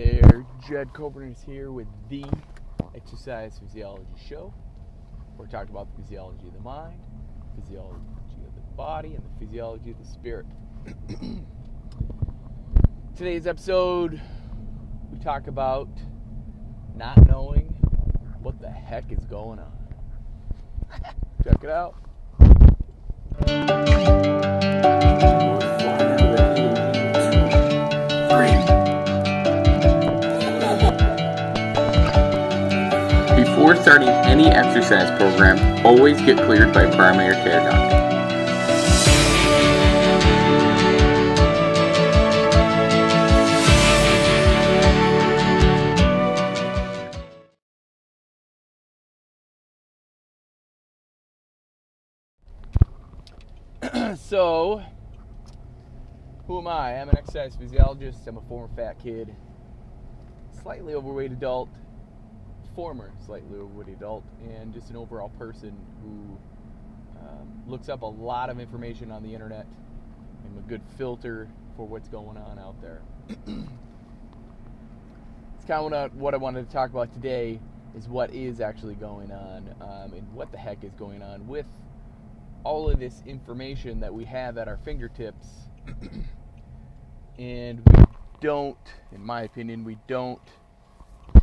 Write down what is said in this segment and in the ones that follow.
there, Jed Coburn is here with the Exercise Physiology Show. We're talking about the physiology of the mind, physiology of the body, and the physiology of the spirit. Today's episode, we talk about not knowing what the heck is going on. Check it out. Before starting any exercise program, always get cleared by a primary care doctor. So, who am I? I'm an exercise physiologist. I'm a former fat kid, slightly overweight adult, former slightly overweight adult, and just an overall person who looks up a lot of information on the internet. I'm a good filter for what's going on out there. It's kind of what I wanted to talk about today is what is actually going on and what the heck is going on with all of this information that we have at our fingertips. And we don't, in my opinion, we don't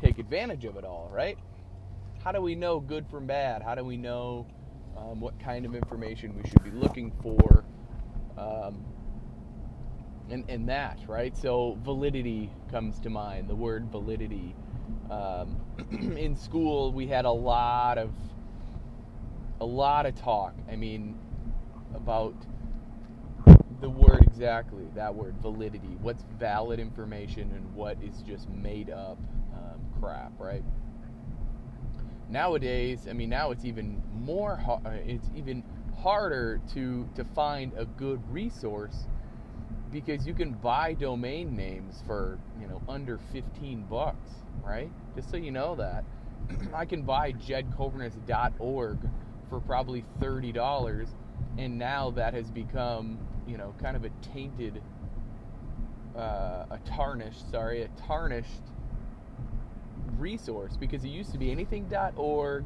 take advantage of it all, right? How do we know good from bad? How do we know what kind of information we should be looking for? And that, right? So validity comes to mind, the word validity. In school, we had a lot of talk, about the word exactly, that word, validity. What's valid information and what is just made up crap, right? Nowadays, now it's even more, it's even harder to find a good resource because you can buy domain names for, under $15, right? Just so you know that. I can buy jedcoverness.org for probably $30, and now that has become, kind of a tainted, a tarnished resource, because it used to be anything.org.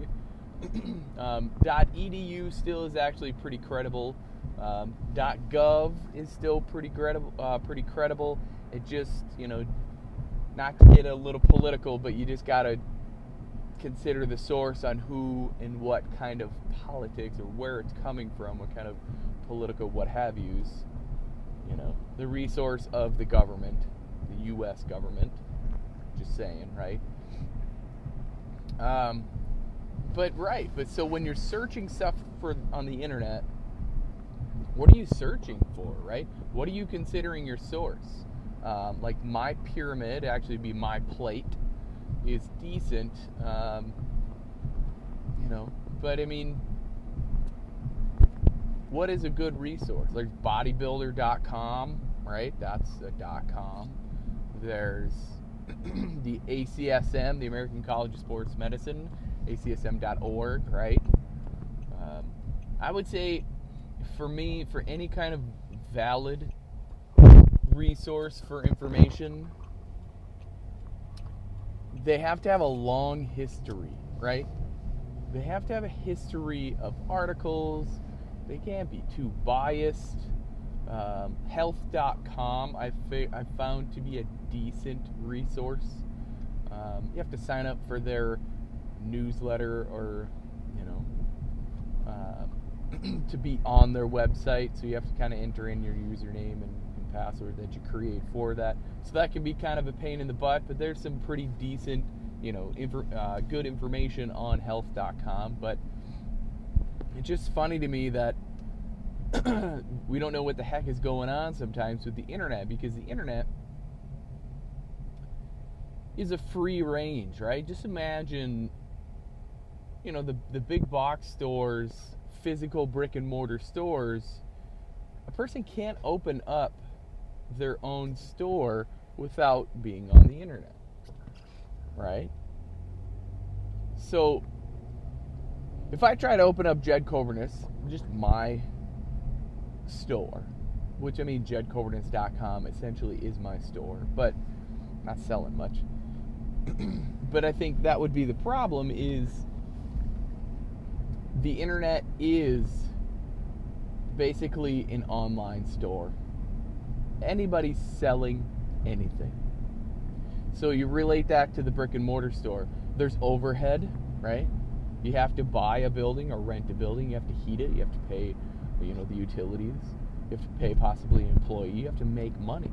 .edu still is actually pretty credible. .gov is still pretty credible. It just, not to get a little political, but you just gotta consider the source on who and what kind of politics or where it's coming from, what kind of political what have yous. The resource of the government, the U.S. government. Just saying, right? But so when you're searching stuff on the internet, what are you searching for, right? What are you considering your source? Like my pyramid, actually be my plate, is decent, but what is a good resource? There's bodybuilder.com, right? That's a .com. There's the ACSM, the American College of Sports Medicine, acsm.org, right? I would say, for me, for any kind of valid resource for information, they have to have a long history, right? They have to have a history of articles. They can't be too biased. Health.com I found to be a decent resource. You have to sign up for their newsletter or to be on their website, so you have to kind of enter in your username and password that you create for that. So that can be kind of a pain in the butt, but there's some pretty decent, good information on health.com. But it's just funny to me that we don't know what the heck is going on sometimes with the internet, because the internet is a free range, right? Just imagine, the big box stores, physical brick and mortar stores. A person can't open up their own store without being on the internet, right? So if I try to open up Jed Coverness, just my store, which jedcoverness.com essentially is my store, but not selling much. But I think that would be the problem, is the internet is basically an online store. Anybody's selling anything. So you relate that to the brick and mortar store. There's overhead, right? You have to buy a building or rent a building. You have to heat it. You have to pay, the utilities. You have to pay possibly an employee. You have to make money.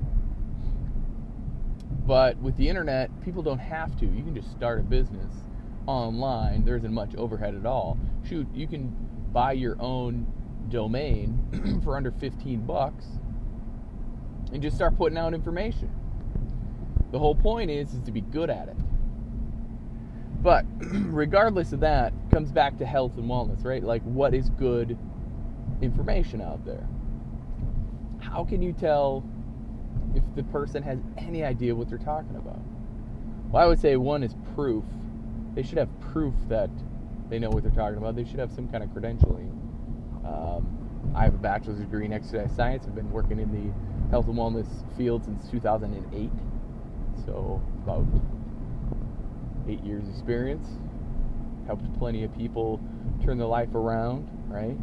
But with the internet, people don't have to. You can just start a business online. There isn't much overhead at all. Shoot, you can buy your own domain for under $15 and just start putting out information. The whole point is to be good at it. But regardless of that, it comes back to health and wellness, right? Like, what is good information out there? How can you tell if the person has any idea what they're talking about? Well, I would say one is proof. They should have proof that they know what they're talking about. They should have some kind of credentialing. I have a bachelor's degree in exercise science. I've been working in the health and wellness field since 2008. So about 8 years experience. Helped plenty of people turn their life around, right?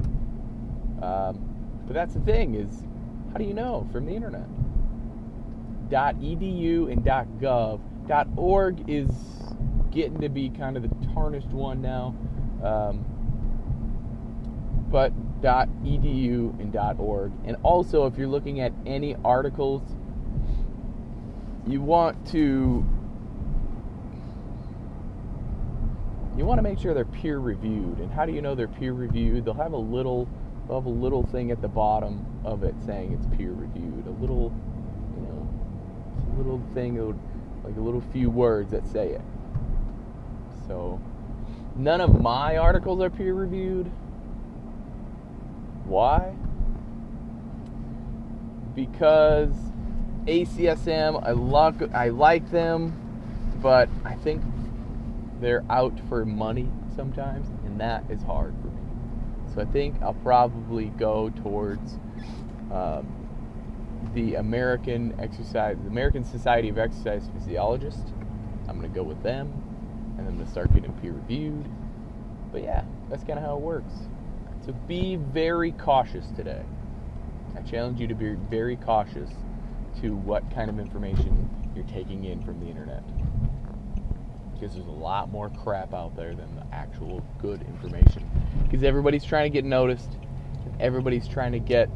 But that's the thing, is how do you know from the internet? .edu and .gov. .org is getting to be kind of the tarnished one now. But .edu and .org. And also, if you're looking at any articles, you want to make sure they're peer reviewed. And how do you know they're peer reviewed? They'll have a little thing at the bottom of it saying it's peer reviewed. A little thing, like a little few words that say it. So none of my articles are peer reviewed. Why? Because ACSM, I like them, but I think they're out for money sometimes, and that is hard for me. So I think I'll probably go towards the American Society of Exercise Physiologists. I'm going to go with them, and I'm going to start getting peer reviewed. But yeah, that's kind of how it works. So be very cautious today. I challenge you to be very cautious to what kind of information you're taking in from the internet. Because there's a lot more crap out there than the actual good information. Because everybody's trying to get noticed. Everybody's trying to get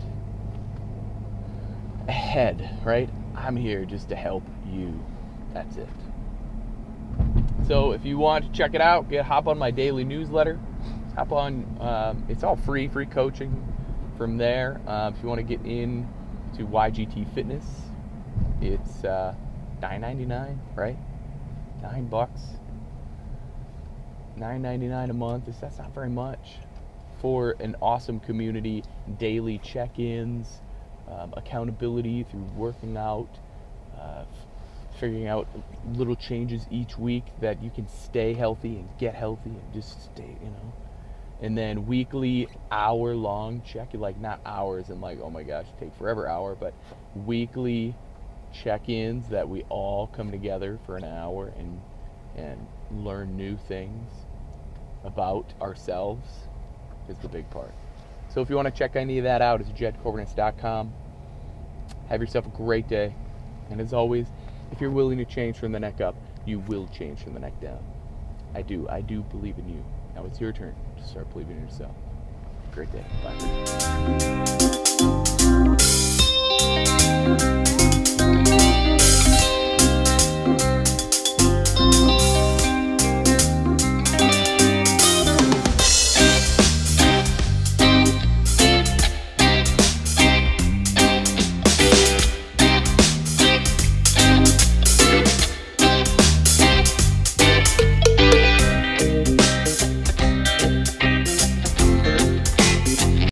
ahead, right? I'm here just to help you. That's it. So if you want to check it out, hop on my daily newsletter. Hop on, it's all free coaching from there. If you want to get in to YGT Fitness, it's $9.99, right? $9, $9.99 a month. That's not very much for an awesome community, daily check-ins, accountability through working out, figuring out little changes each week that you can stay healthy and get healthy and just stay, And then weekly hour-long check, like not hours and like, oh my gosh, take forever hour, but weekly check-ins that we all come together for an hour and learn new things about ourselves is the big part. So if you want to check any of that out, it's jedcorbinance.com. Have yourself a great day. And as always, if you're willing to change from the neck up, you will change from the neck down. I do believe in you. Now it's your turn to start believing in yourself. Great day. Bye.